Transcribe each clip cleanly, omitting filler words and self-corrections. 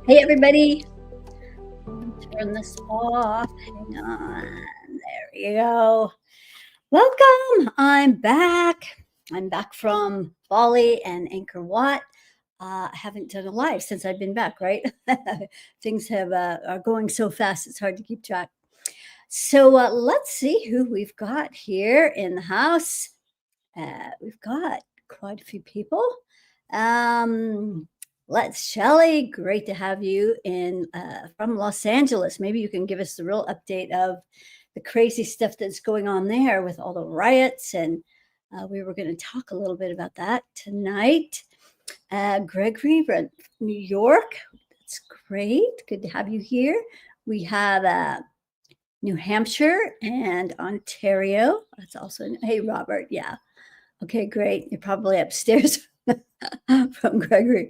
Hey everybody, turn this off. Hang on. There we go. Welcome. I'm back. I'm back from Bali and Angkor Wat. I haven't done a live since I've been back, right? Things are going so fast, it's hard to keep track. So let's see who we've got here in the house. We've got quite a few people. Um, let's Shelley, great to have you in from Los Angeles. Maybe you can give us the real update of the crazy stuff that's going on there with all the riots, and we were going to talk a little bit about that tonight. Gregory from New York, that's great. Good to have you here. We have New Hampshire and Ontario. That's also, hey, Robert, yeah. Okay, great. You're probably upstairs from Gregory.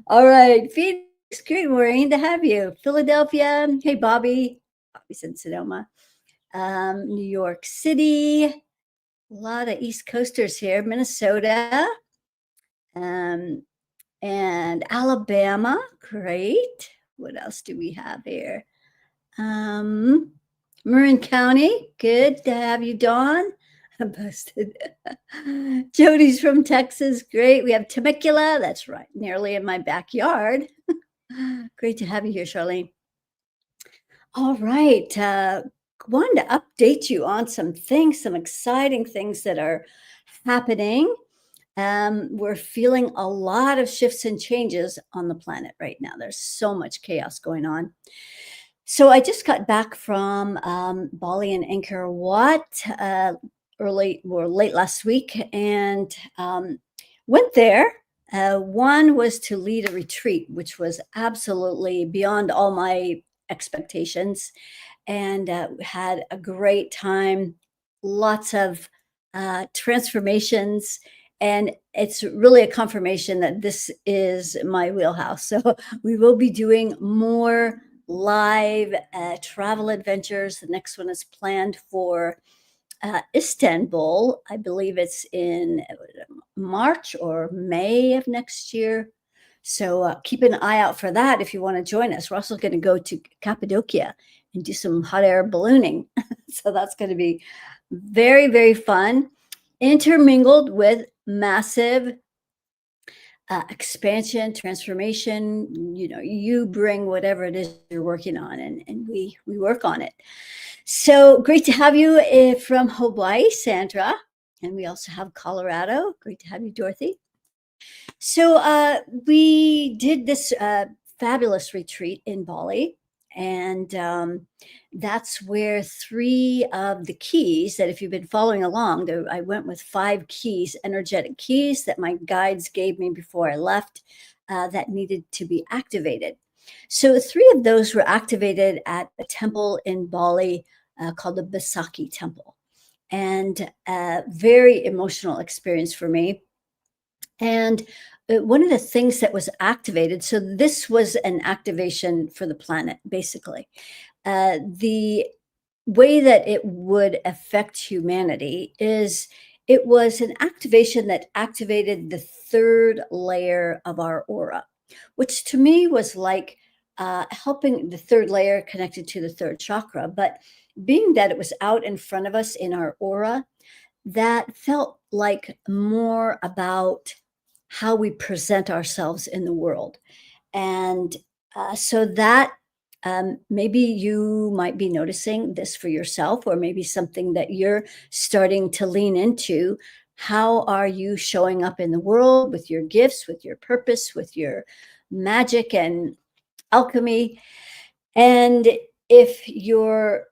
All right, Phoenix, great, Maureen, to have you. Philadelphia, hey, Bobby. Bobby's in Sonoma. New York City, a lot of East Coasters here. Minnesota, and Alabama, great. What else do we have here? Marin County, good to have you, Dawn. I'm posted. Jody's from Texas, great. We have Temecula, that's right, nearly in my backyard. Great to have you here, Charlene. All right, wanted to update you on some things, some exciting things that are happening. We're feeling a lot of shifts and changes on the planet right now. There's so much chaos going on. So I just got back from Bali and Angkor Wat late last week, and went there. One was to lead a retreat, which was absolutely beyond all my expectations, and had a great time. Lots of transformations, and it's really a confirmation that this is my wheelhouse. So we will be doing more live travel adventures. The next one is planned for Istanbul. I believe it's in March or May of next year. So keep an eye out for that if you want to join us. We're also going to go to Cappadocia and do some hot air ballooning. So that's going to be very, very fun, intermingled with massive expansion, transformation. You know, you bring whatever it is you're working on, and we work on it. So great to have you from Hawaii, Sandra. And we also have Colorado. Great to have you, Dorothy. So we did this fabulous retreat in Bali. And that's where 3 of the keys that, if you've been following along, I went with 5 keys, energetic keys that my guides gave me before I left that needed to be activated. So 3 of those were activated at a temple in Bali called the Besaki Temple. And a very emotional experience for me. And one of the things that was activated, so this was an activation for the planet, basically. The way that it would affect humanity is it was an activation that activated the 3rd layer of our aura, which to me was like helping the 3rd layer connected to the 3rd chakra. But being that it was out in front of us in our aura, that felt like more about how we present ourselves in the world. And so that maybe you might be noticing this for yourself, or maybe something that you're starting to lean into. How are you showing up in the world with your gifts, with your purpose, with your magic and alchemy? And if you're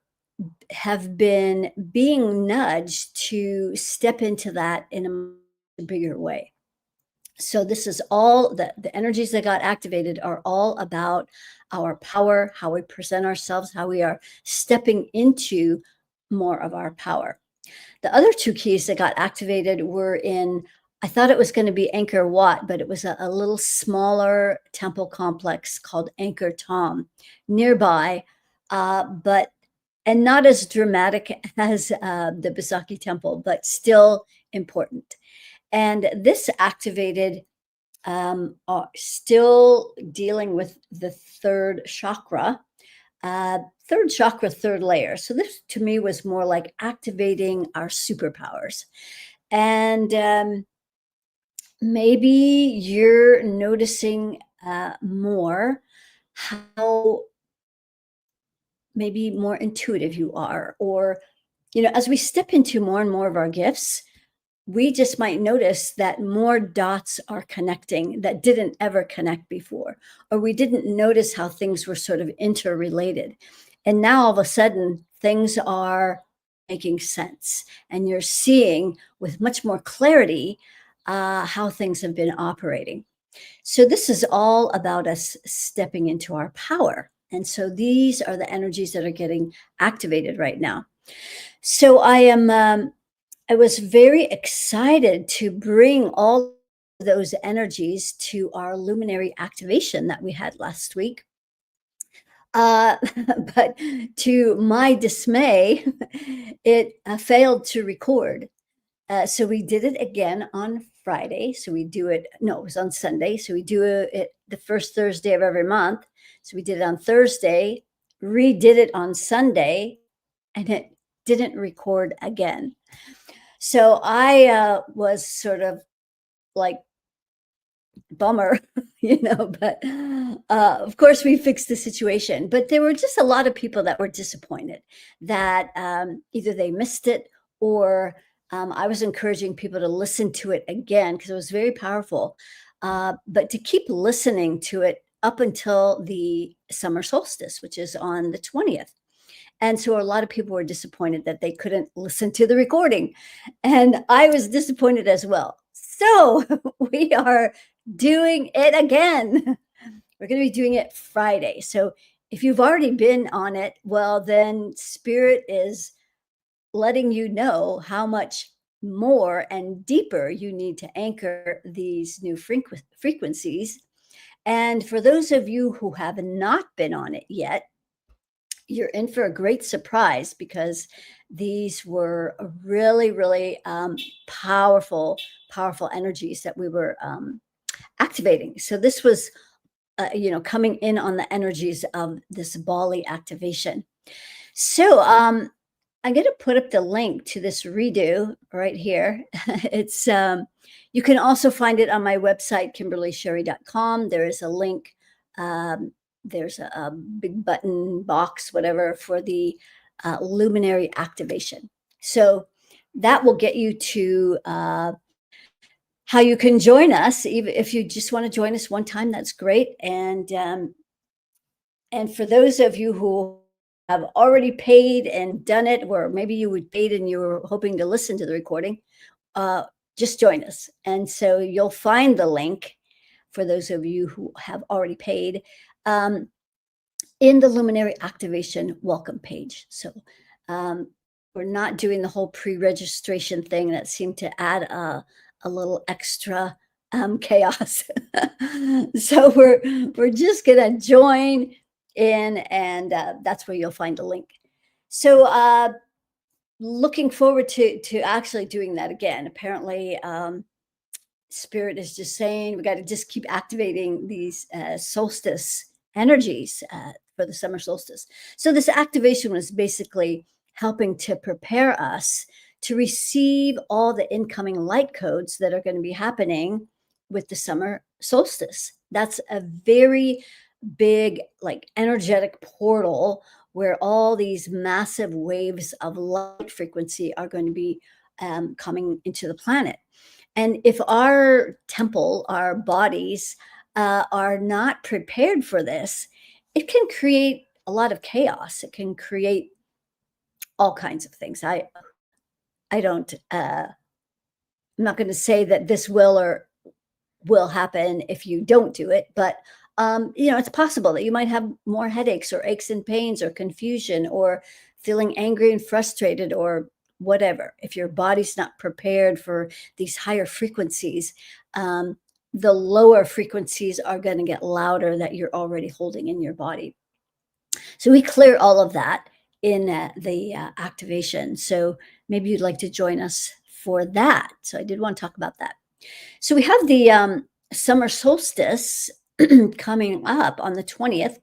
have been being nudged to step into that in a bigger way. So this is all the energies that got activated are all about our power, how we present ourselves, how we are stepping into more of our power. The other 2 keys that got activated were in, I thought it was going to be Angkor Wat, but it was a little smaller temple complex called Angkor Thom nearby, and not as dramatic as the Besaki Temple, but still important. And this activated are still dealing with the third chakra, third chakra, third layer. So this to me was more like activating our superpowers. And maybe you're noticing more how maybe more intuitive you are, or, as we step into more and more of our gifts, we just might notice that more dots are connecting that didn't ever connect before, or we didn't notice how things were sort of interrelated. And now all of a sudden, things are making sense, and you're seeing with much more clarity how things have been operating. So, this is all about us stepping into our power. And so, these are the energies that are getting activated right now. So, I was very excited to bring all those energies to our luminary activation that we had last week. Uh, but to my dismay, it failed to record. So we did it again on Friday. So we do it, no, it was on Sunday. So we do it the first Thursday of every month. So we did it on Thursday, redid it on Sunday, and it didn't record again. So I was sort of like, bummer, but of course we fixed the situation. But there were just a lot of people that were disappointed that either they missed it, or I was encouraging people to listen to it again because it was very powerful. But to keep listening to it up until the summer solstice, which is on the 20th. And so a lot of people were disappointed that they couldn't listen to the recording. And I was disappointed as well. So we are doing it again. We're going to be doing it Friday. So if you've already been on it, well, then Spirit is letting you know how much more and deeper you need to anchor these new frequencies. And for those of you who have not been on it yet, you're in for a great surprise, because these were really, really powerful, powerful energies that we were activating. So this was, coming in on the energies of this Bali activation. So I'm going to put up the link to this redo right here. It's you can also find it on my website, KimberlySherry.com. There is a link. There's a big button box, whatever, for the luminary activation. So that will get you to how you can join us. Even if you just want to join us one time, that's great. And for those of you who have already paid and done it, or maybe you would paid and you were hoping to listen to the recording, uh, just join us. And so you'll find the link for those of you who have already paid in the Luminary Activation welcome page. So we're not doing the whole pre-registration thing that seemed to add a little extra chaos. So we're just gonna join in, and that's where you'll find a link. So looking forward to actually doing that again. Apparently, Spirit is just saying we got to just keep activating these solstice energies for the summer solstice. So this activation was basically helping to prepare us to receive all the incoming light codes that are going to be happening with the summer solstice. That's a very big, like, energetic portal where all these massive waves of light frequency are going to be coming into the planet. And if our temple, our bodies, are not prepared for this, it can create a lot of chaos. It can create all kinds of things. I don't. I'm not going to say that this will happen if you don't do it, but it's possible that you might have more headaches or aches and pains or confusion or feeling angry and frustrated or whatever. If your body's not prepared for these higher frequencies, the lower frequencies are going to get louder that you're already holding in your body. So we clear all of that in the activation. So maybe you'd like to join us for that. So I did want to talk about that. So we have summer solstice coming up on the 20th.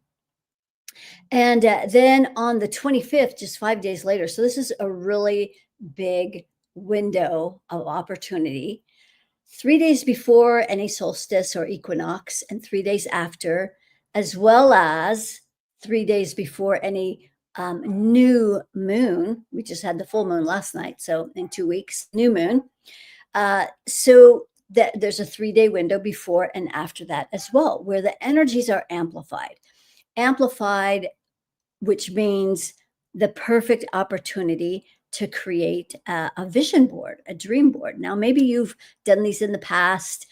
And then on the 25th, just 5 days later. So this is a really big window of opportunity. 3 days before any solstice or equinox, and 3 days after, as well as 3 days before any new moon. We just had the full moon last night. So in 2 weeks, new moon. So that there's a 3 day window before and after that as well, where the energies are amplified. Amplified, which means the perfect opportunity to create a vision board, a dream board. Now, maybe you've done these in the past.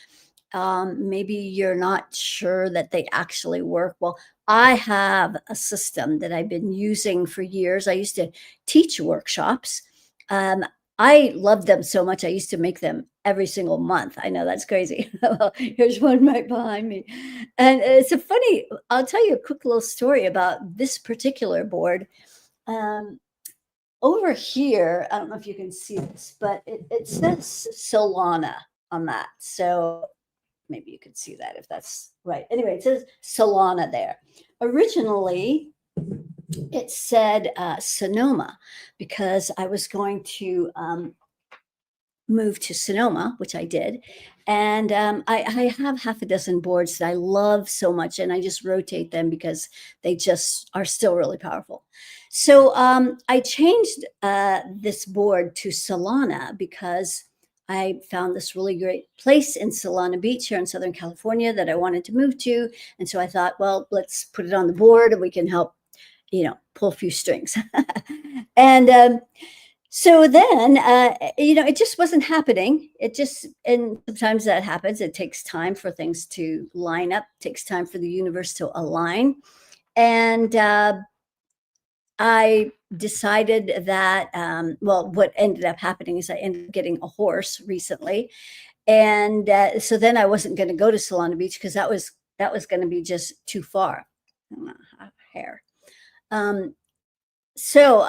Maybe you're not sure that they actually work. Well, I have a system that I've been using for years. I used to teach workshops. Um, I loved them so much. I used to make them every single month. I know that's crazy. Well, here's one right behind me. And it's a funny, I'll tell you a quick little story about this particular board. Um, Over here, I don't know if you can see this, but it says Solana on that. So maybe you could see that if that's right. Anyway, it says Solana there. Originally, it said Sonoma because I was going to moved to Sonoma, which I did. And I have half a dozen boards that I love so much, and I just rotate them because they just are still really powerful. So I changed this board to Solana because I found this really great place in Solana Beach here in Southern California that I wanted to move to. And so I thought, well, let's put it on the board and we can help, pull a few strings. And so then, it just wasn't happening. And sometimes that happens. It takes time for things to line up, takes time for the universe to align. And I decided that, well, what ended up happening is I ended up getting a horse recently. And so then I wasn't going to go to Solana Beach because that was going to be just too far. Hair. So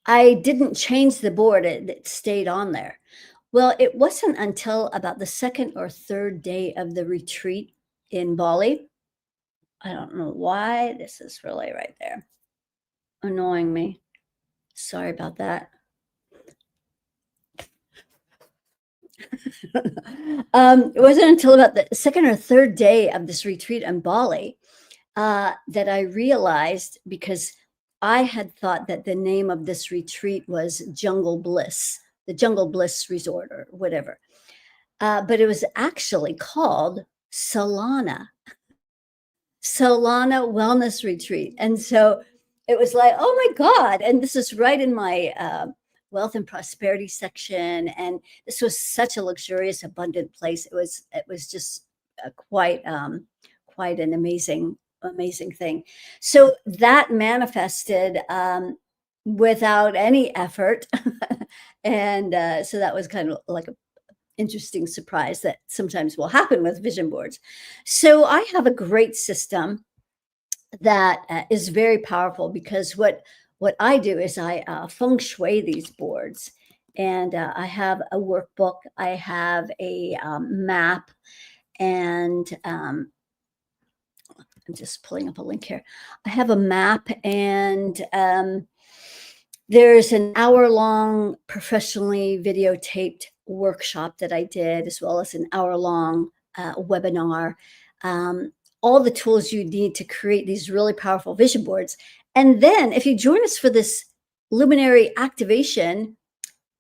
I didn't change the board. It stayed on there. Well, it wasn't until about the second or third day of the retreat in Bali. I don't know why this is really right there, annoying me. Sorry about that. It wasn't until about the second or third day of this retreat in Bali that I realized, because I had thought that the name of this retreat was Jungle Bliss, the Jungle Bliss Resort or whatever. But it was actually called Solana Wellness Retreat. And so it was like, oh my God. And this is right in my wealth and prosperity section. And this was such a luxurious, abundant place. It was just quite an amazing thing. So that manifested without any effort. And so that was kind of like a interesting surprise that sometimes will happen with vision boards. So I have a great system that is very powerful, because what I do is I feng shui these boards, and I have a workbook, I have a map, and I'm just pulling up a link here. I have a map, and there's an hour-long professionally videotaped workshop that I did, as well as an hour-long webinar. All the tools you need to create these really powerful vision boards. And then if you join us for this luminary activation,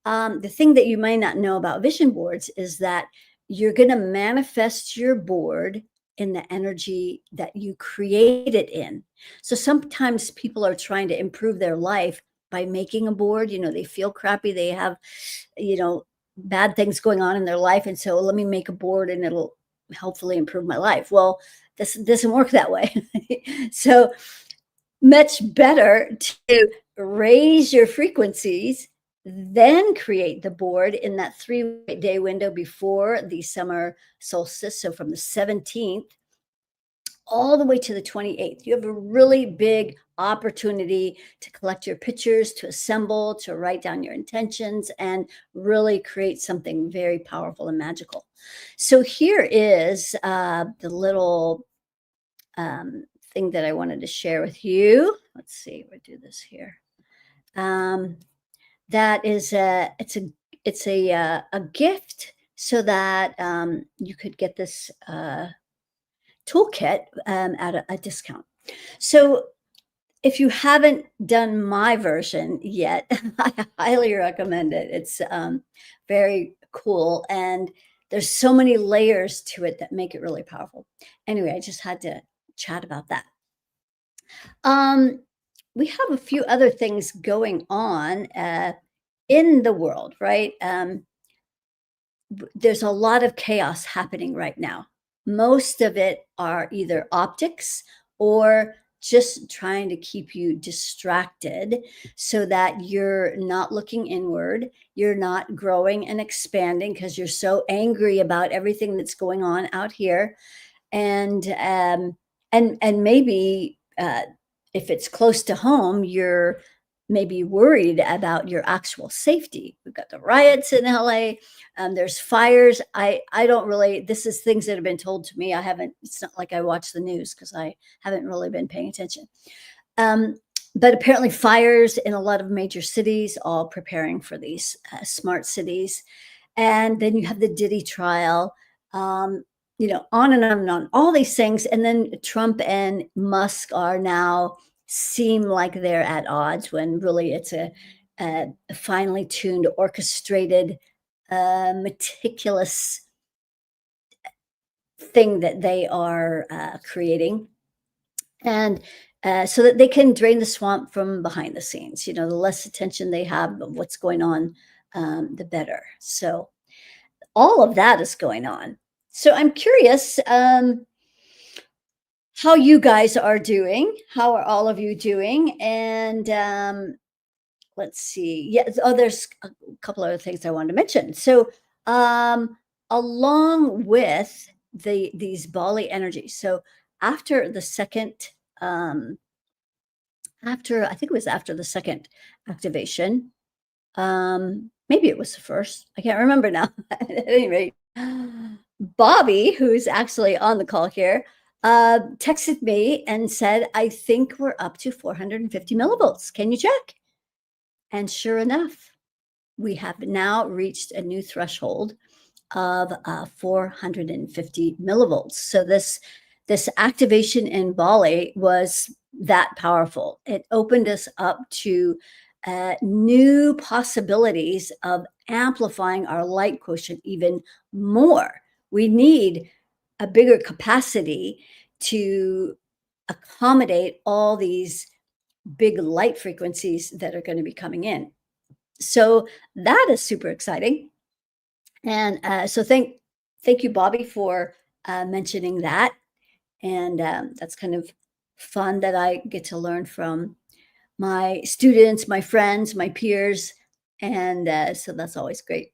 the thing that you might not know about vision boards is that you're going to manifest your board in the energy that you create it in. So sometimes people are trying to improve their life by making a board. They feel crappy. They have, bad things going on in their life. And so let me make a board and it'll hopefully improve my life. Well, this doesn't work that way. So much better to raise your frequencies, then create the board in that 3-day window before the summer solstice. So from the 17th all the way to the 28th, you have a really big opportunity to collect your pictures, to assemble, to write down your intentions, and really create something very powerful and magical. So here is the little thing that I wanted to share with you. Let's see, we'll do this here. Um, that is a gift so that you could get this toolkit at a discount. So if you haven't done my version yet, I highly recommend it. It's very cool, and there's so many layers to it that make it really powerful. Anyway, I just had to chat about that. Um, we have a few other things going on in the world, right? There's a lot of chaos happening right now. Most of it are either optics or just trying to keep you distracted so that you're not looking inward, you're not growing and expanding because you're so angry about everything that's going on out here. And maybe if it's close to home, you're maybe worried about your actual safety. We've got the riots in LA. There's fires. I don't really. This is things that have been told to me. I haven't. It's not like I watch the news because I haven't really been paying attention. Um, but apparently, fires in a lot of major cities, all preparing for these smart cities. And then you have the Diddy trial. Um, on and on, all these things. And then Trump and Musk are now seem like they're at odds when really it's a finely tuned, orchestrated, meticulous thing that they are creating. And so that they can drain the swamp from behind the scenes. The less attention they have of what's going on, the better. So all of that is going on. So I'm curious how you guys are doing. How are all of you doing? And let's see. Yeah. Oh, there's a couple other things I wanted to mention. So along with these Bali energies. So after the second, after I think it was after the second activation, maybe it was the first. I can't remember now. At any rate, Bobby, who's actually on the call here, texted me and said, "I think we're up to 450 millivolts. Can you check?" And sure enough, we have now reached a new threshold of 450 millivolts. So this activation in Bali was that powerful. It opened us up to new possibilities of amplifying our light quotient even more. We need a bigger capacity to accommodate all these big light frequencies that are going to be coming in. So that is super exciting. And so thank you, Bobby, for mentioning that. And that's kind of fun that I get to learn from my students, my friends, my peers. And so that's always great.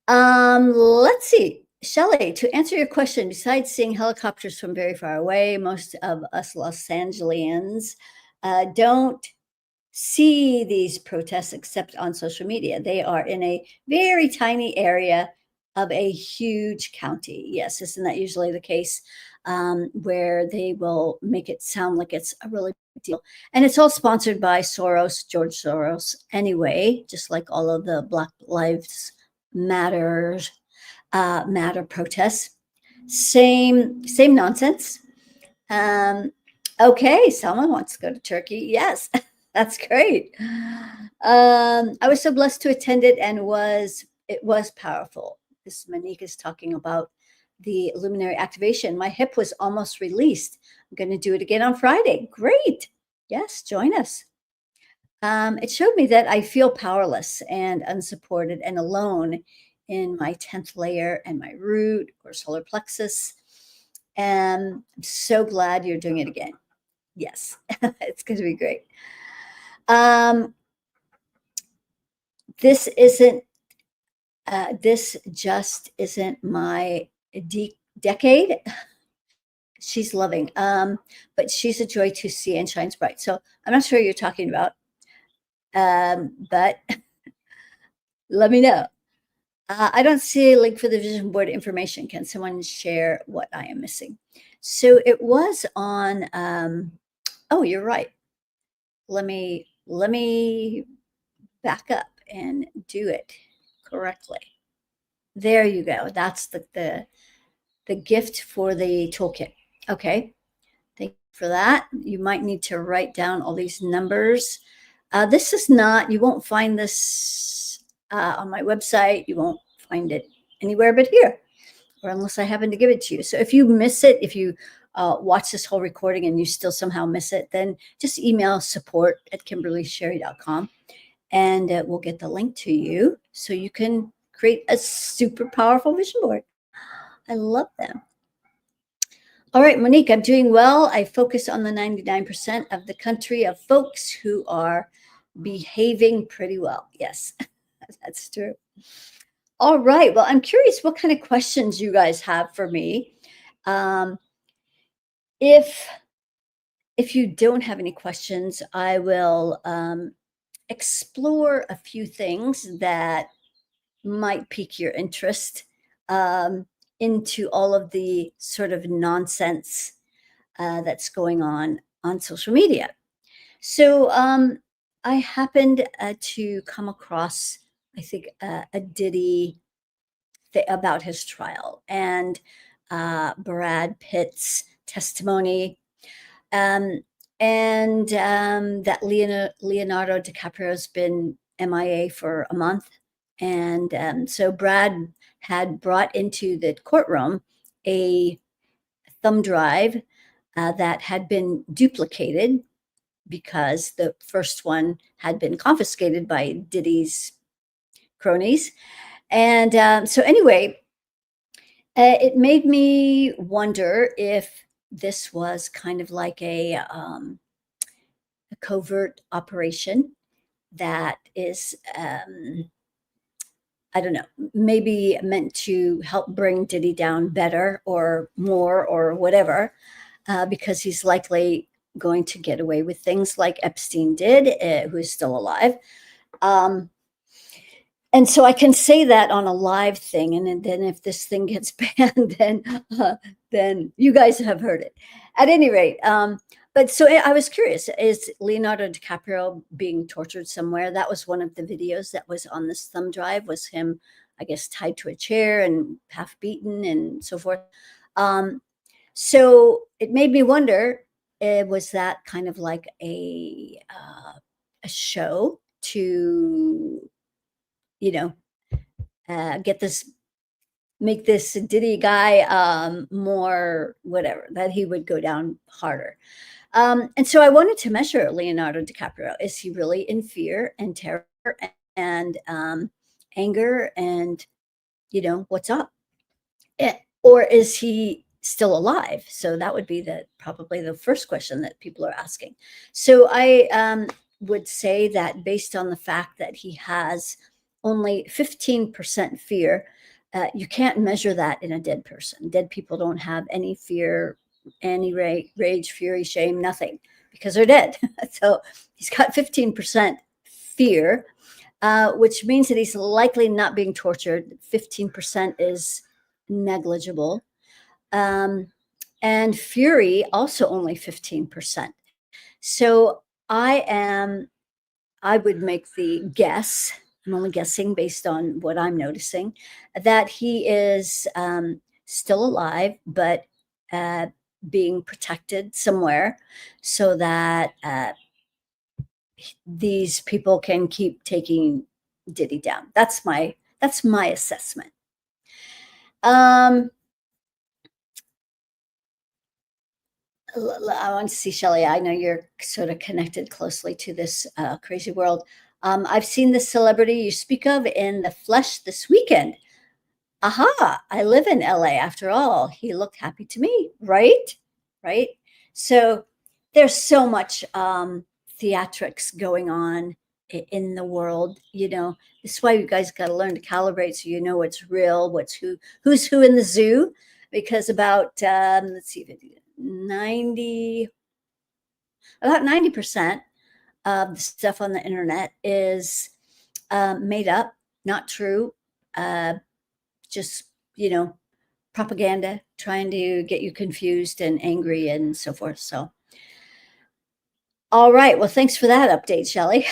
Let's see. Shelley, to answer your question, besides seeing helicopters from very far away, most of us Los Angeles don't see these protests except on social media. They are in a very tiny area of a huge county. Yes, isn't that usually the case? Where they will make it sound like it's a really big deal. And it's all sponsored by George Soros, anyway, just like all of the Black Lives Matter protests. Same nonsense. Okay, someone wants to go to Turkey. Yes, that's great. I was so blessed to attend it, and it was powerful. This Monique is talking about the luminary activation. My hip was almost released. I'm going to do it again on Friday. Great. Yes, join us. It showed me that I feel powerless and unsupported and alone in my 10th layer and my root or solar plexus. And I'm so glad you're doing it again. Yes, it's going to be great. This just isn't my decade. She's loving. But she's a joy to see and shines bright. So I'm not sure who you're talking about. But let me know. I don't see a link for the vision board information. Can someone share what I am missing? So it was on, oh, you're right. Let me back up and do it correctly. There you go. That's the gift for the toolkit. Okay. Thank you for that. You might need to write down all these numbers. This is not, you won't find this on my website. You won't find it anywhere but here, or unless I happen to give it to you. So if you miss it, if you watch this whole recording and you still somehow miss it, then just email support@kimberlysherry.com and we'll get the link to you so you can create a super powerful vision board. I love them. All right, Monique, I'm doing well. I focus on the 99% of the country of folks who are behaving pretty well. Yes, that's true. All right. Well, I'm curious what kind of questions you guys have for me. Um, if you don't have any questions, I will explore a few things that might pique your interest into all of the sort of nonsense that's going on social media. So I happened to come across, I think, a Diddy about his trial and Brad Pitt's testimony, um, and that Leonardo DiCaprio's been MIA for a month. And so Brad had brought into the courtroom a thumb drive that had been duplicated because the first one had been confiscated by Diddy's cronies. And so anyway, it made me wonder if this was kind of like a covert operation that is, I don't know, maybe meant to help bring Diddy down better or more or whatever, because he's likely going to get away with things like Epstein did, who is still alive. And so I can say that on a live thing, and then if this thing gets banned, then you guys have heard it. At any rate, but so I was curious: is Leonardo DiCaprio being tortured somewhere? That was one of the videos that was on this thumb drive. Was him, I guess, tied to a chair and half beaten and so forth. So it made me wonder: was that kind of like a show to, you know, make this Diddy guy more whatever, that he would go down harder. And so I wanted to measure Leonardo DiCaprio. Is he really in fear and terror and anger and, what's up? Or is he still alive? So that would be probably the first question that people are asking. So I would say that based on the fact that he has only 15% fear, you can't measure that in a dead person. Dead people don't have any fear, any rage, fury, shame, nothing, because they're dead. So he's got 15% fear, which means that he's likely not being tortured. 15% is negligible. And fury, also only 15%. So I would make the guess, I'm only guessing based on what I'm noticing, that he is still alive, but being protected somewhere so that these people can keep taking Diddy down. That's my assessment. I want to see, Shelley. I know you're sort of connected closely to this crazy world. I've seen the celebrity you speak of in the flesh this weekend. Aha, I live in LA after all. He looked happy to me, right? Right. So there's so much theatrics going on in the world. This is why you guys got to learn to calibrate so you know what's real, who's who in the zoo. Because about let's see, 90, about 90% of the stuff on the internet is made up, not true, uh, just, propaganda, trying to get you confused and angry and so forth. So, all right. Well, thanks for that update, Shelley.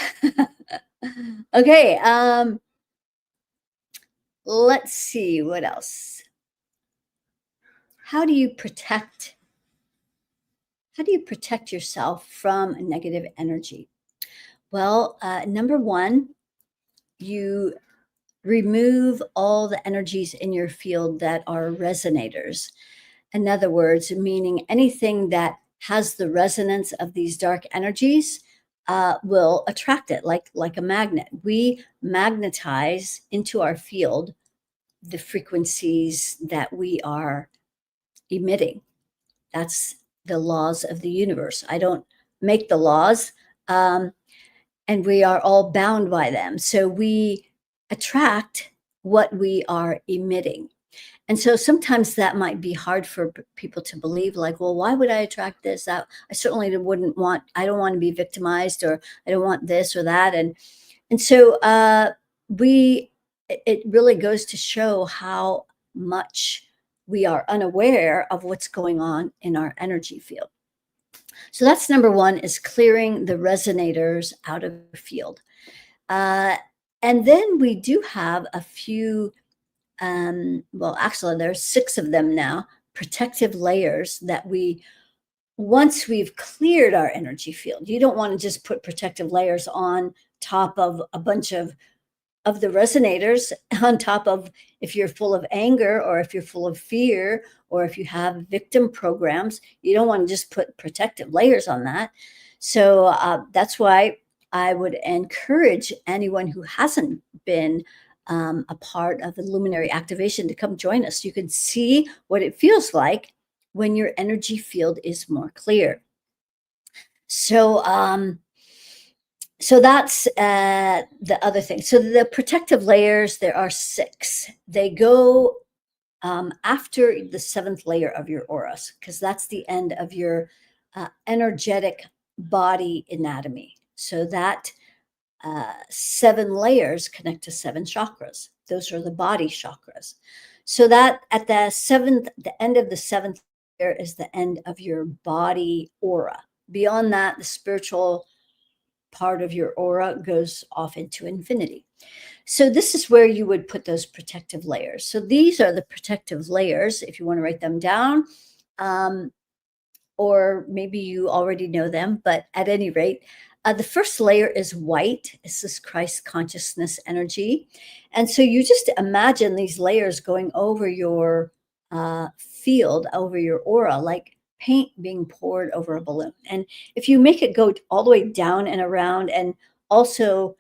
Okay. Let's see what else. How do you protect? How do you protect yourself from negative energy? Well, number one, you remove all the energies in your field that are resonators. In other words, meaning anything that has the resonance of these dark energies will attract it, like a magnet. We magnetize into our field the frequencies that we are emitting. That's the laws of the universe. I don't make the laws, and we are all bound by them. So we attract what we are emitting. And so sometimes that might be hard for people to believe, like, well, why would I attract this? I certainly wouldn't want, I don't want to be victimized, or I don't want this or that. And so it really goes to show how much we are unaware of what's going on in our energy field. So that's number one, is clearing the resonators out of the field. And then we do have a few, well, actually, there's 6 of them now, protective layers that once we've cleared our energy field, you don't want to just put protective layers on top of a bunch of the resonators, on top of, if you're full of anger, or if you're full of fear, or if you have victim programs, you don't want to just put protective layers on that. So that's why I would encourage anyone who hasn't been a part of the Luminary activation to come join us. You can see what it feels like when your energy field is more clear. So so that's the other thing. So the protective layers, there are 6. They go after the 7th layer of your auras, because that's the end of your energetic body anatomy. So that 7 layers connect to 7 chakras. Those are the body chakras. So that at the end of the 7th layer is the end of your body aura. Beyond that, the spiritual part of your aura goes off into infinity. So this is where you would put those protective layers. So these are the protective layers, if you want to write them down, or maybe you already know them, but at any rate, the first layer is white. This is Christ consciousness energy. And so you just imagine these layers going over your field, over your aura, like paint being poured over a balloon. And if you make it go all the way down and around, and also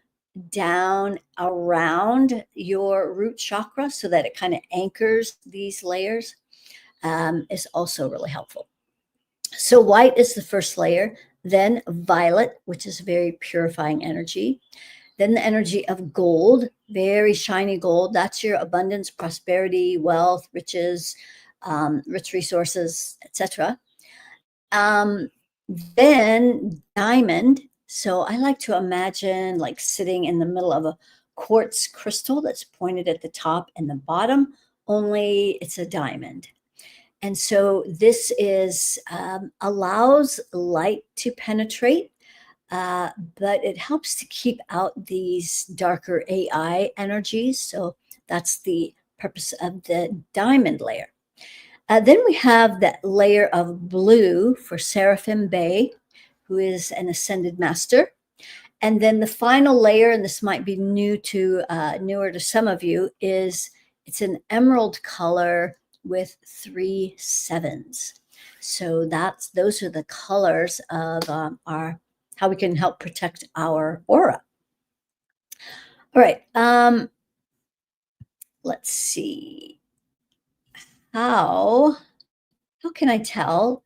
down around your root chakra, so that it kind of anchors these layers, is also really helpful. So white is the first layer, then violet, which is very purifying energy. Then the energy of gold, very shiny gold. That's your abundance, prosperity, wealth, riches, rich resources, etc. Then diamond. So I like to imagine like sitting in the middle of a quartz crystal that's pointed at the top and the bottom, only it's a diamond. And so this is allows light to penetrate, but it helps to keep out these darker AI energies. So that's the purpose of the diamond layer. Then we have that layer of blue for Seraphim Bay, who is an ascended master. And then the final layer, and this might be newer to some of you, is it's an emerald color with 3 sevens. So those are the colors of how we can help protect our aura. All right. Let's see. How can I tell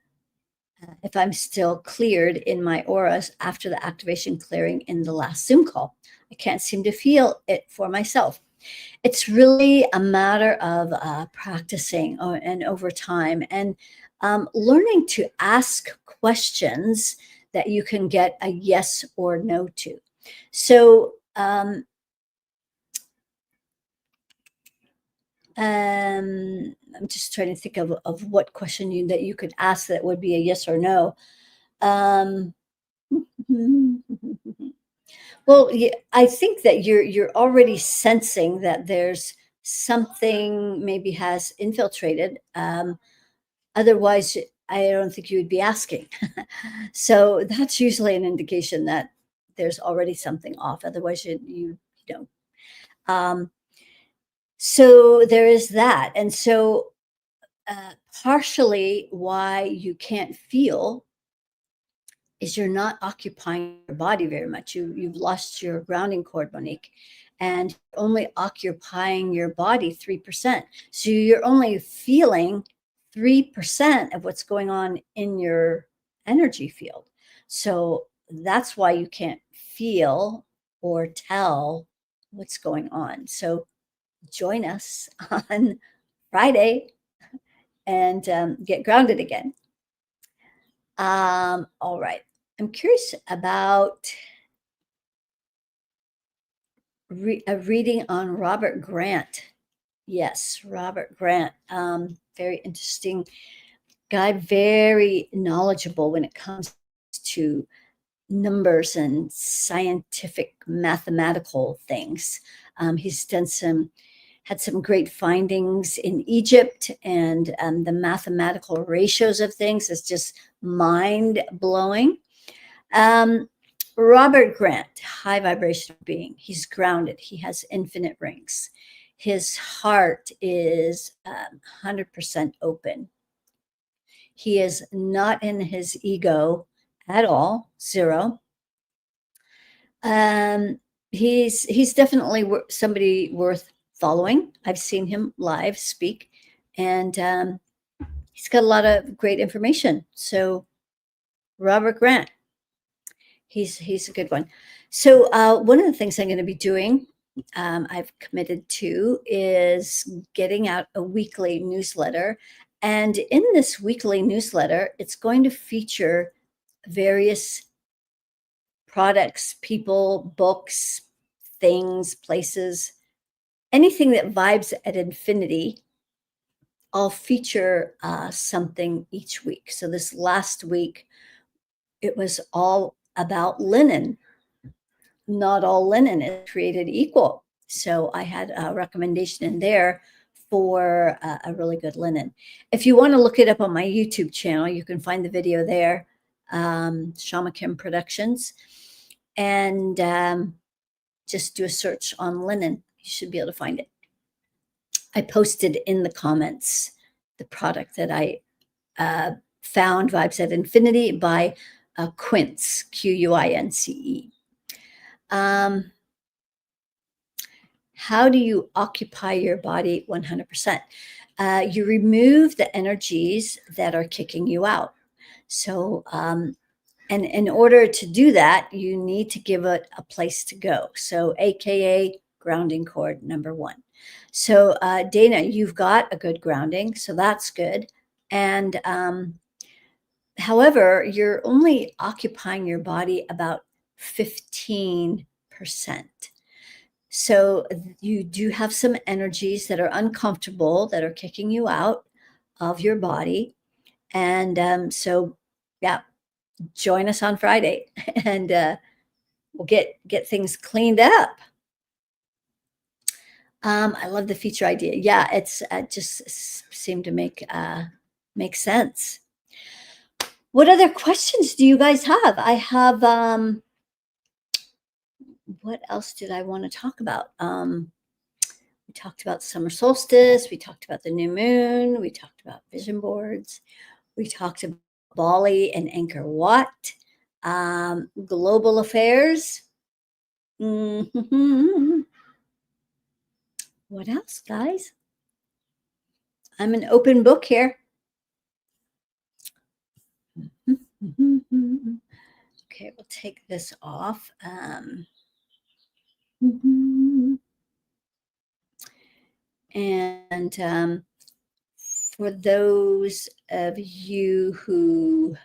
if I'm still cleared in my auras after the activation clearing in the last Zoom call? I can't seem to feel it for myself. It's really a matter of practicing and over time and learning to ask questions that you can get a yes or no to. So, I'm just trying to think of what question that you could ask that would be a yes or no. Um, well, yeah, I think that you're already sensing that there's something maybe has infiltrated. Otherwise, I don't think you would be asking. So that's usually an indication that there's already something off. Otherwise, you don't. Um, so there is that, and so partially why you can't feel is you're not occupying your body very much. You've lost your grounding cord, Monique, and you're only occupying your body 3%. So you're only feeling 3% of what's going on in your energy field. So that's why you can't feel or tell what's going on. So join us on Friday and get grounded again. All right. I'm curious about a reading on Robert Grant. Yes, Robert Grant. Very interesting guy, very knowledgeable when it comes to numbers and scientific mathematical things. He's had some great findings in Egypt, and the mathematical ratios of things is just mind blowing. Um, Robert Grant, high vibrational being. He's grounded. He has infinite rings. His heart is 100% open. He is not in his ego at all, zero. Um, he's definitely somebody worth following. I've seen him live speak, and he's got a lot of great information. So Robert Grant, he's a good one. So one of the things I'm going to be doing, I've committed to, is getting out a weekly newsletter. And in this weekly newsletter, it's going to feature various products, people, books, things, places, anything that vibes at infinity. I'll feature something each week. So this last week, it was all about linen. Not all linen is created equal. So I had a recommendation in there for a really good linen. If you want to look it up on my YouTube channel, you can find the video there, Shama Kim Productions, and just do a search on linen. You should be able to find it. I posted in the comments the product that I found, Vibes at Infinity by Quince, Quince. How do you occupy your body 100%? You remove the energies that are kicking you out. So, and in order to do that, you need to give it a place to go. So, AKA grounding cord number one. So, Dana, you've got a good grounding, so that's good. And however, you're only occupying your body about 15%. So you do have some energies that are uncomfortable that are kicking you out of your body. And so, yeah, join us on Friday and we'll get things cleaned up. I love the feature idea. Yeah, it's just seemed to make sense. What other questions do you guys have? I have what else did I want to talk about? We talked about summer solstice. We talked about the new moon. We talked about vision boards. We talked about Bali and Angkor Wat, global affairs. Mm-hmm. What else, guys? I'm an open book here. Okay, we'll take this off. And for those of you who,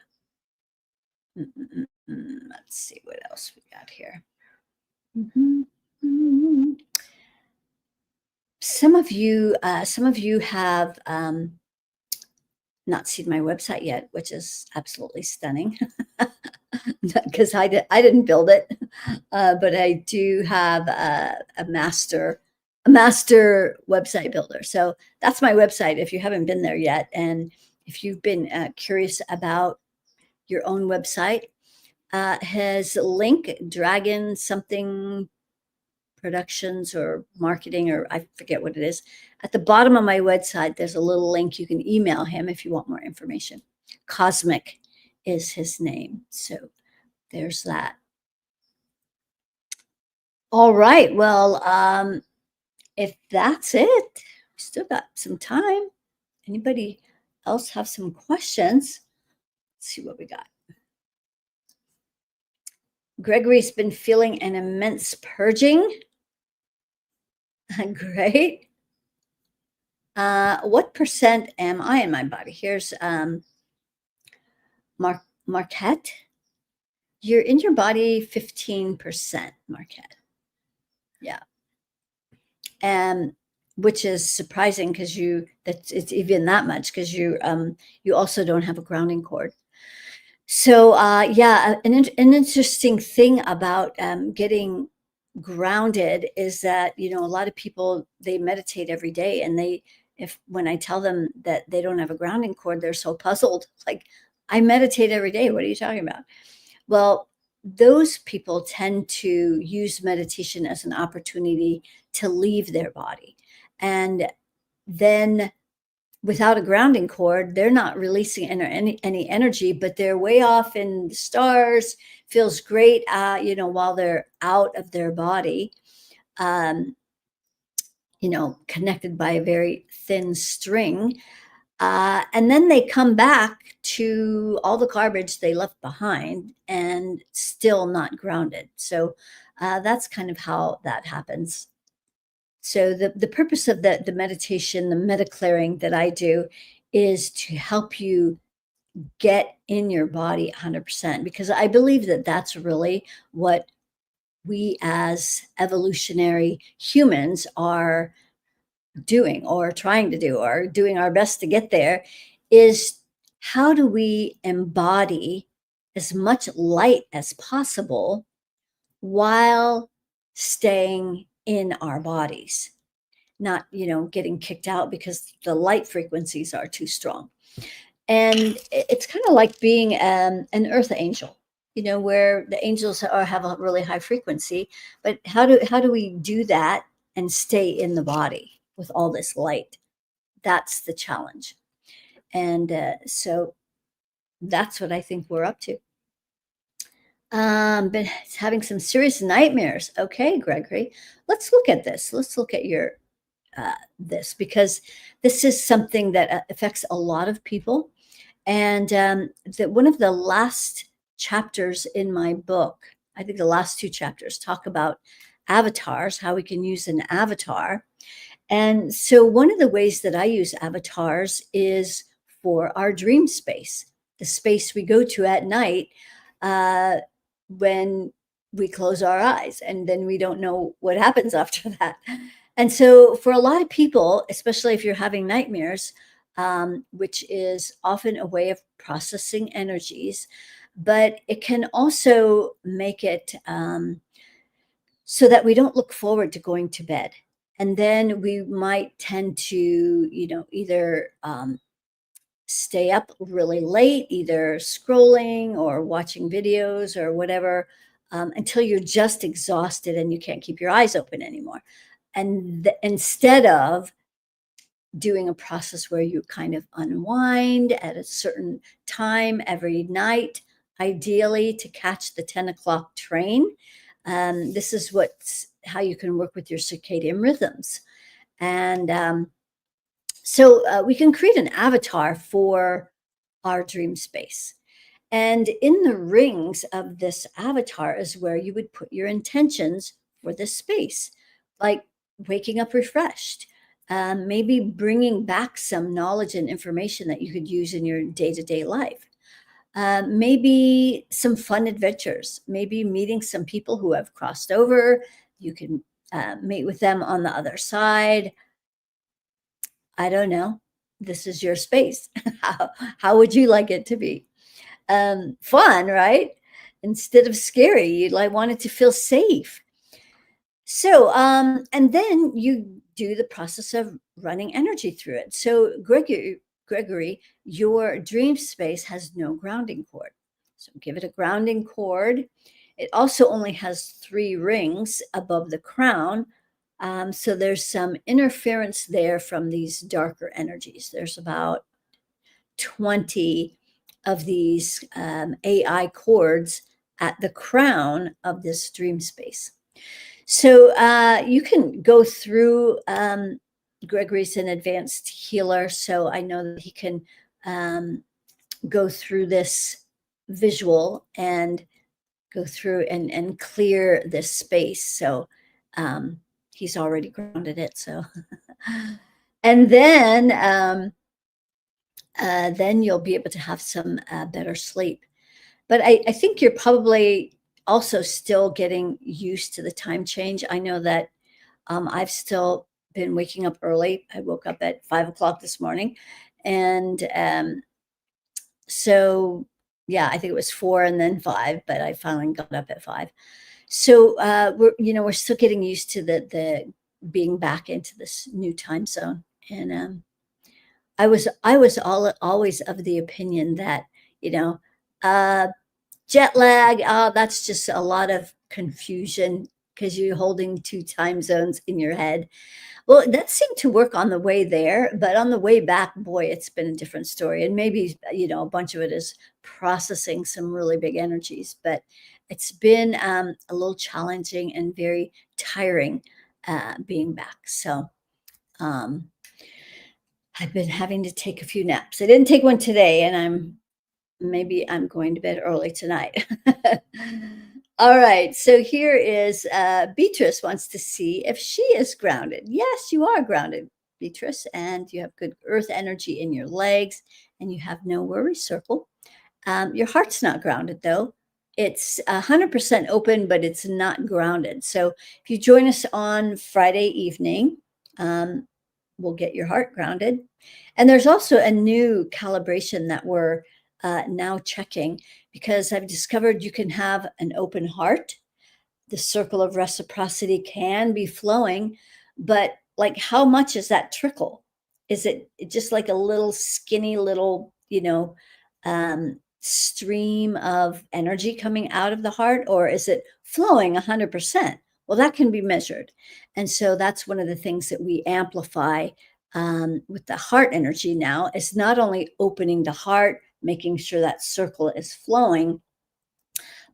let's see what else we got here. Mhm, mhm. Some of you have not seen my website yet, which is absolutely stunning because I didn't build it, but I do have a master website builder. So that's my website. If you haven't been there yet, and if you've been curious about your own website, has a link dragon something productions or marketing, or I forget what it is. At the bottom of my website, there's a little link. You can email him if you want more information. Cosmic is his name. So there's that. All right. Well, if that's it, we still got some time. Anybody else have some questions? Let's see what we got. Gregory's been feeling an immense purging. Great. What percent am I in my body? Here's Marquette. You're in your body 15%, Marquette. Yeah. And which is surprising because it's even that much because you also don't have a grounding cord. So yeah, an interesting thing about getting grounded is that a lot of people, they meditate every day, and if when I tell them that they don't have a grounding cord, they're so puzzled. Like, I meditate every day. What are you talking about? Well, those people tend to use meditation as an opportunity to leave their body. And then without a grounding cord, they're not releasing any energy, but they're way off in the stars, feels great, while they're out of their body, um, connected by a very thin string. And then they come back to all the garbage they left behind and still not grounded. So that's kind of how that happens. So the purpose of the meditation, the meta clearing that I do, is to help you get in your body 100%, because I believe that that's really what we as evolutionary humans are doing, or trying to do, or doing our best to get there, is how do we embody as much light as possible while staying in our bodies, not getting kicked out because the light frequencies are too strong. And it's kind of like being an earth angel, where the angels have a really high frequency. But how do we do that and stay in the body with all this light? That's the challenge. And so that's what I think we're up to. Been having some serious nightmares. Okay, Gregory, let's look at this. Let's look at your this, because this is something that affects a lot of people. And that one of the last chapters in my book, I think the last two chapters, talk about avatars, how we can use an avatar. And so one of the ways that I use avatars is for our dream space, the space we go to at night uh, when we close our eyes, and then we don't know what happens after that. And so for a lot of people, especially if you're having nightmares, which is often a way of processing energies, but it can also make it so that we don't look forward to going to bed. And then we might tend to, either stay up really late, either scrolling or watching videos or whatever, until you're just exhausted and you can't keep your eyes open anymore. And instead of doing a process where you kind of unwind at a certain time every night, ideally to catch the 10 o'clock train. This is how you can work with your circadian rhythms. And so we can create an avatar for our dream space. And in the rings of this avatar is where you would put your intentions for this space, like waking up refreshed, maybe bringing back some knowledge and information that you could use in your day-to-day life. Maybe some fun adventures, maybe meeting some people who have crossed over. You can meet with them on the other side. I don't know. This is your space. How would you like it to be? Fun, right? Instead of scary, you'd like want it to feel safe. So, and then you do the process of running energy through it. So, Gregory, your dream space has no grounding cord. So, give it a grounding cord. It also only has 3 rings above the crown. So, there's some interference there from these darker energies. There's about 20 of these AI cords at the crown of this dream space. So you can go through. Gregory's an advanced healer, so I know that he can um, go through this visual and go through and clear this space. So um, he's already grounded it. So, and then you'll be able to have some better sleep. But I think you're probably also still getting used to the time change. I know that I've still been waking up early. I woke up at 5 o'clock this morning. And so, yeah, I think it was 4 and then 5, but I finally got up at 5. So we're still getting used to the being back into this new time zone. And I was always of the opinion that, you know, uh, jet lag, that's just a lot of confusion because you're holding 2 time zones in your head. Well, that seemed to work on the way there, but on the way back, boy, it's been a different story. And maybe, a bunch of it is processing some really big energies, but it's been a little challenging and very tiring being back. So um, I've been having to take a few naps. I didn't take one today, and maybe I'm going to bed early tonight. All right. So here is Beatrice wants to see if she is grounded. Yes, you are grounded, Beatrice, and you have good earth energy in your legs, and you have no worry circle. Your heart's not grounded, though. It's 100% open, but it's not grounded. So if you join us on Friday evening, um, we'll get your heart grounded. And there's also a new calibration that we're now checking because I've discovered you can have an open heart. The circle of reciprocity can be flowing, but like how much is that trickle? Is it just like a little skinny little, stream of energy coming out of the heart, or is it flowing 100%? Well, that can be measured. And so that's one of the things that we amplify with the heart energy now is not only opening the heart, making sure that circle is flowing,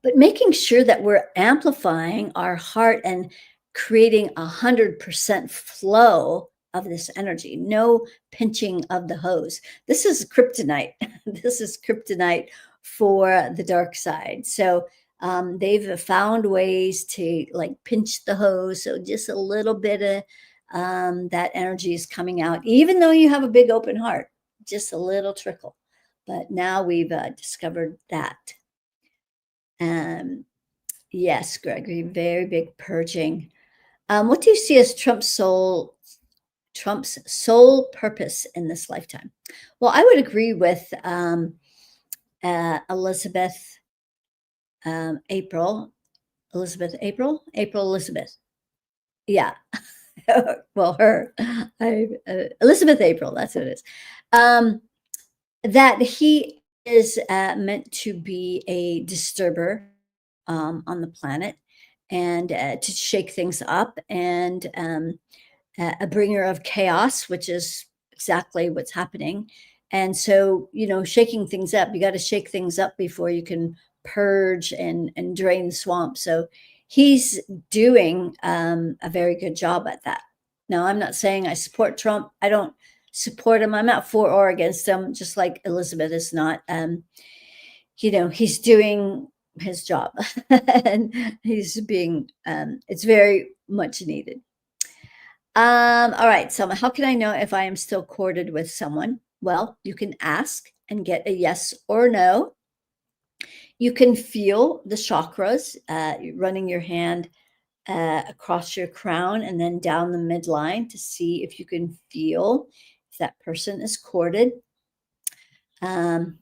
but making sure that we're amplifying our heart and creating 100% flow of this energy, no pinching of the hose. This is kryptonite. This is kryptonite for the dark side. So they've found ways to like pinch the hose. So just a little bit of that energy is coming out, even though you have a big open heart, just a little trickle. But now we've discovered that. Um, yes, Gregory, very big purging. What do you see as Trump's sole purpose in this lifetime? Well, I would agree with Elizabeth April. April Elizabeth. Yeah. Well, Elizabeth April, that's what it is. That he is meant to be a disturber on the planet and to shake things up and a bringer of chaos, which is exactly what's happening. And so, shaking things up, you got to shake things up before you can purge and drain the swamp. So he's doing a very good job at that. Now, I'm not saying I support Trump. I don't support him. I'm not for or against him, just like Elizabeth is not. He's doing his job and he's being, it's very much needed. All right, so how can I know if I am still corded with someone? Well, you can ask and get a yes or no. You can feel the chakras, running your hand across your crown and then down the midline to see if you can feel if that person is corded. Um,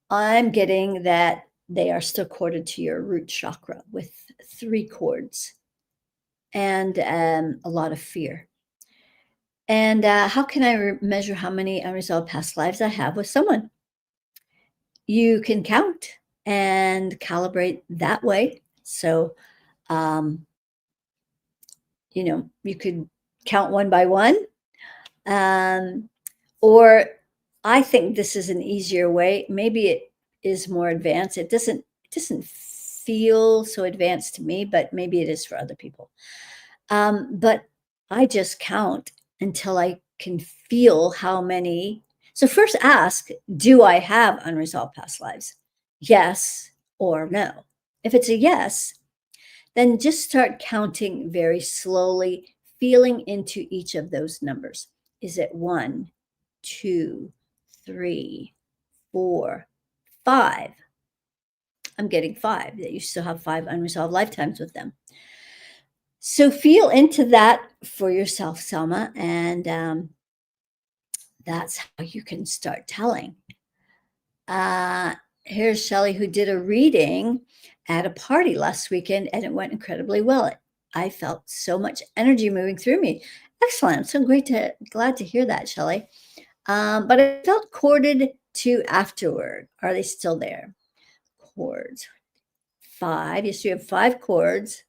I'm getting that they are still corded to your root chakra with 3 cords and a lot of fear. And how can I measure how many unresolved past lives I have with someone? You can count and calibrate that way. So, um, you could count one by one. Um, or I think this is an easier way. Maybe it is more advanced. It doesn't feel so advanced to me, but maybe it is for other people. But I just count until I can feel how many. So first ask, do I have unresolved past lives? Yes or no. If it's a yes, then just start counting very slowly, feeling into each of those numbers. Is it 1, 2, 3, 4, 5? I'm getting 5, that you still have 5 unresolved lifetimes with them. So feel into that for yourself, Selma, and that's how you can start telling. Uh, Here's Shelley, who did a reading at a party last weekend, and it went incredibly well. I felt so much energy moving through me. Excellent. So glad to hear that, Shelley. But I felt corded to afterward. Are they still there? Cords. 5. Yes, you have 5 cords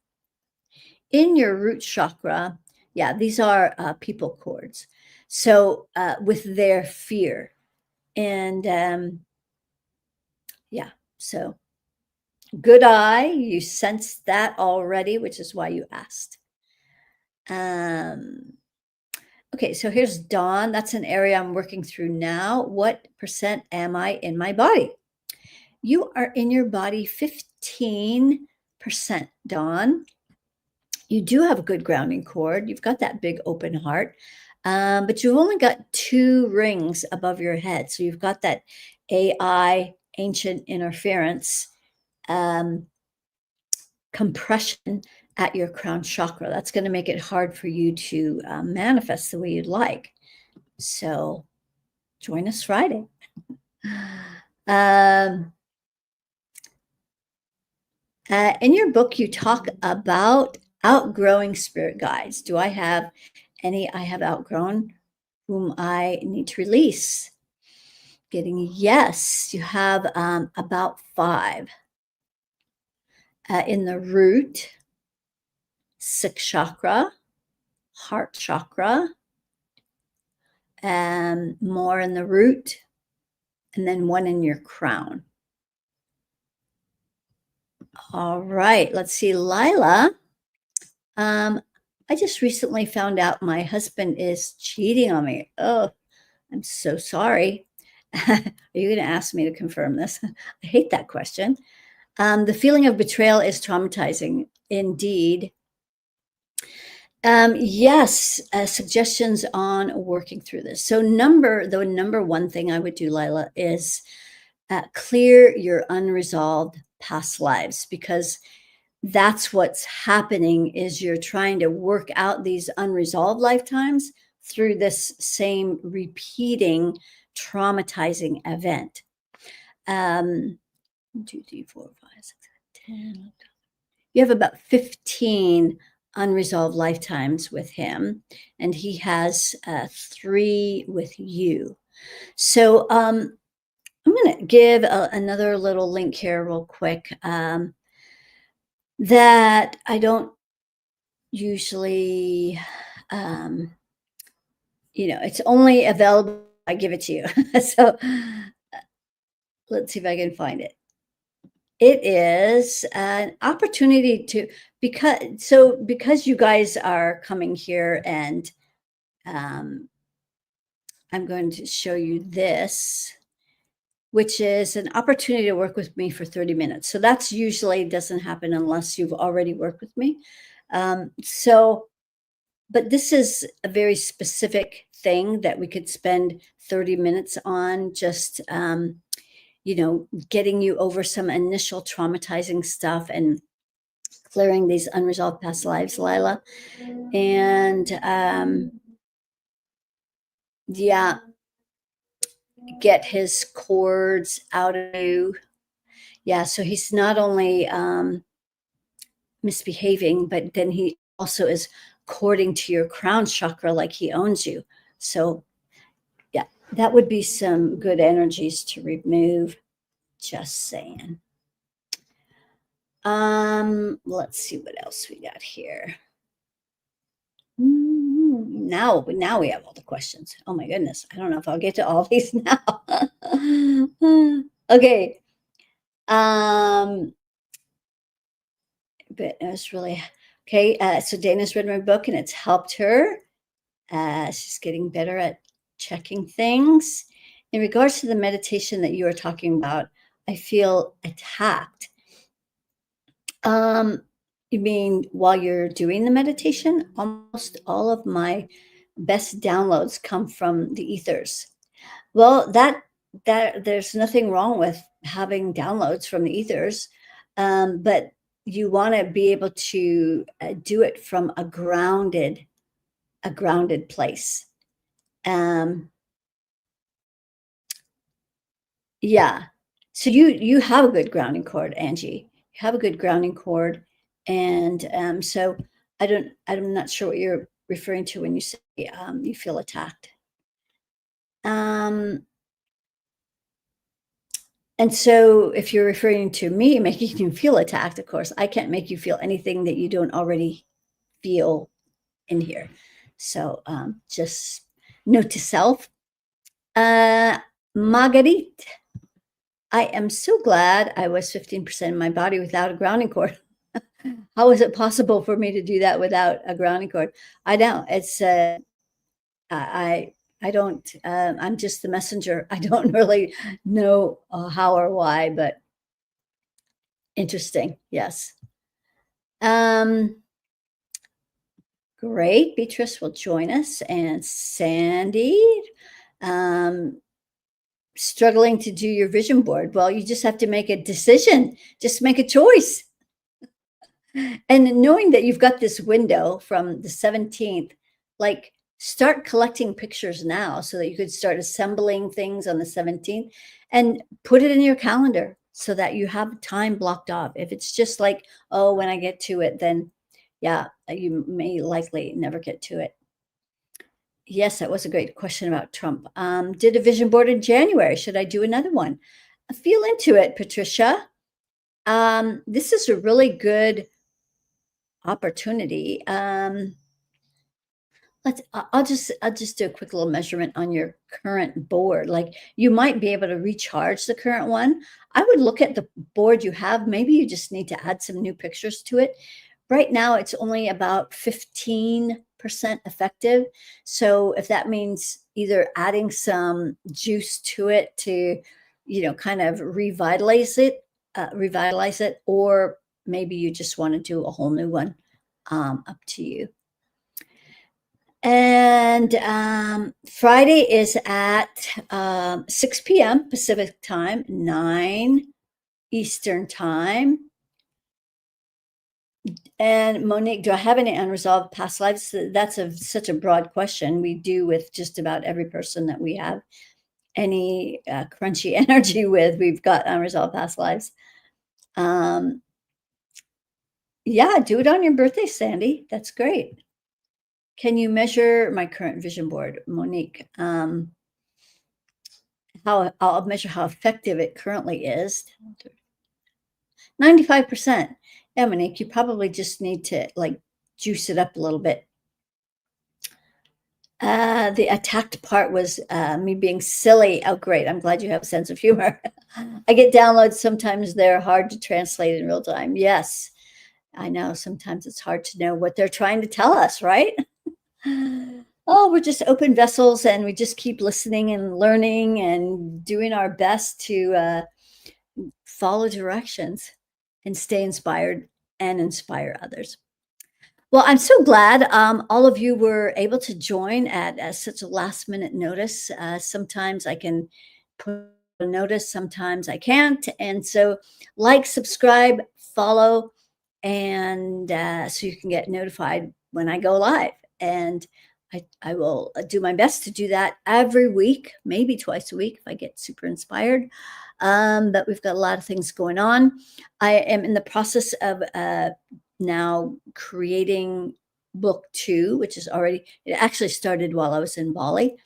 in your root chakra. Yeah, these are people cords. So with their fear. And yeah, so good eye. You sensed that already, which is why you asked. Okay, so here's Dawn. That's an area I'm working through now. What percent am I in my body? You are in your body 15%, Dawn. You do have a good grounding cord. You've got that big open heart, but you've only got 2 rings above your head. So you've got that AI, ancient interference, um, compression at your crown chakra. That's going to make it hard for you to manifest the way you'd like. So join us Friday. Um, in your book, you talk about outgrowing spirit guides. Do I have any I have outgrown whom I need to release? Getting yes, you have about 5 in the root, 6th chakra, heart chakra, and more in the root, and then 1 in your crown. All right, let's see, Lila. I just recently found out my husband is cheating on me. Oh, I'm so sorry. Are you going to ask me to confirm this? I hate that question. The feeling of betrayal is traumatizing indeed. Yes, suggestions on working through this. So the number one thing I would do, Lila, is clear your unresolved past lives, because that's what's happening is you're trying to work out these unresolved lifetimes through this same repeating traumatizing event. 1, 2, 3, 4, 5, 6, 7, 10. You have about 15 unresolved lifetimes with him, and he has 3 with you. So I'm going to give another little link here real quick that I don't usually, it's only available. I give it to you. So let's see if I can find it. It is an opportunity to, because you guys are coming here, and I'm going to show you this, which is an opportunity to work with me for 30 minutes. So that's usually doesn't happen unless you've already worked with me. So But this is a very specific thing that we could spend 30 minutes on, just, getting you over some initial traumatizing stuff and clearing these unresolved past lives, Lila. And yeah, get his cords out of you. Yeah, so he's not only misbehaving, but then he also is cording to your crown chakra like he owns you. So, yeah, that would be some good energies to remove. Just saying. Let's see what else we got here. Now we have all the questions. Oh my goodness. I don't know if I'll get to all these now. Okay. Um, but it was really okay. So Dana's read my book and it's helped her. She's getting better at checking things. In regards to the meditation that you were talking about, I feel attacked. You mean while you're doing the meditation? Almost all of my best downloads come from the ethers. Well, that there's nothing wrong with having downloads from the ethers, but you want to be able to do it from a grounded place. Um, yeah. So you have a good grounding cord, Angie. You have a good grounding cord, and so I'm not sure what you're referring to when you say you feel attacked. Um, And so if you're referring to me making you feel attacked, of course, I can't make you feel anything that you don't already feel in here. So just note to self. Marguerite, I am so glad I was 15% of my body without a grounding cord. How is it possible for me to do that without a grounding cord? I know it's I I don't I'm just the messenger. I don't really know how or why, but interesting. Yes. Um, great. Beatrice will join us. And Sandy, um, struggling to do your vision board. Well, you just have to make a decision, just make a choice. And knowing that you've got this window from the 17th, like start collecting pictures now so that you could start assembling things on the 17th and put it in your calendar so that you have time blocked off. If it's just like, oh, when I get to it, then yeah, you may likely never get to it. Yes, that was a great question about Trump. Did a vision board in January. Should I do another one? Feel into it, Patricia. This is a really good opportunity. I'll just do a quick little measurement on your current board. Like you might be able to recharge the current one. I would look at the board you have. Maybe you just need to add some new pictures to it. Right now, it's only about 15% effective. So if that means either adding some juice to it to, kind of revitalize it, or maybe you just want to do a whole new one. Up to you. And Friday is at 6 p.m. Pacific time, 9 Eastern time. And Monique, do I have any unresolved past lives? That's such a broad question. We do with just about every person that we have any crunchy energy with. We've got unresolved past lives. Yeah, do it on your birthday, Sandy. That's great. Can you measure my current vision board, Monique? How I'll measure how effective it currently is. 95%. Yeah, Monique, you probably just need to like juice it up a little bit. The attacked part was me being silly. Oh, great. I'm glad you have a sense of humor. I get downloads. Sometimes they're hard to translate in real time. Yes, I know. Sometimes it's hard to know what they're trying to tell us, right? Oh, we're just open vessels and we just keep listening and learning and doing our best to follow directions and stay inspired and inspire others. Well, I'm so glad all of you were able to join at such a last minute notice. Sometimes I can put a notice, sometimes I can't. And so, like, subscribe, follow, and so you can get notified when I go live. And I will do my best to do that every week, maybe twice a week if I get super inspired. But we've got a lot of things going on. I am in the process of now creating book two, which is already, it actually started while I was in Bali.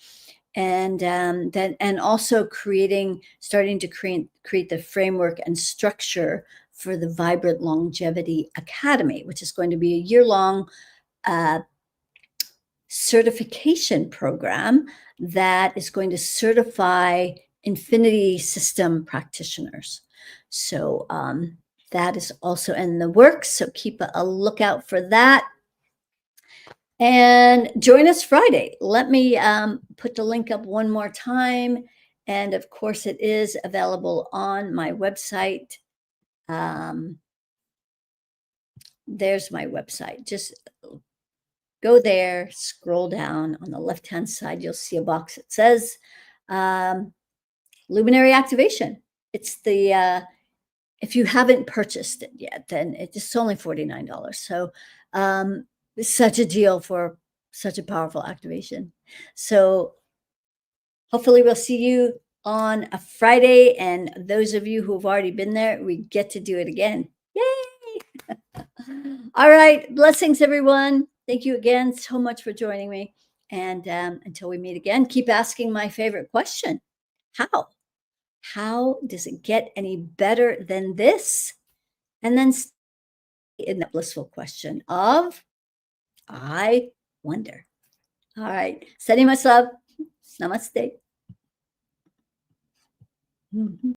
And then, and also starting to create the framework and structure for the Vibrant Longevity Academy, which is going to be a year-long uh, certification program that is going to certify infinity system practitioners. So that is also in the works. So keep a lookout for that. And join us Friday. Let me put the link up one more time. And of course, it is available on my website. Um, there's my website. Just go there, scroll down on the left-hand side, you'll see a box that says um, Luminary Activation. It's the, if you haven't purchased it yet, then it's only $49. So it's such a deal for such a powerful activation. So hopefully we'll see you on a Friday. And those of you who have already been there, we get to do it again. Yay! All right. Blessings, everyone. Thank you again so much for joining me. And until we meet again, keep asking my favorite question. How? How does it get any better than this? And then stay in the blissful question of, I wonder. All right. Sending much love. Namaste. Mhm.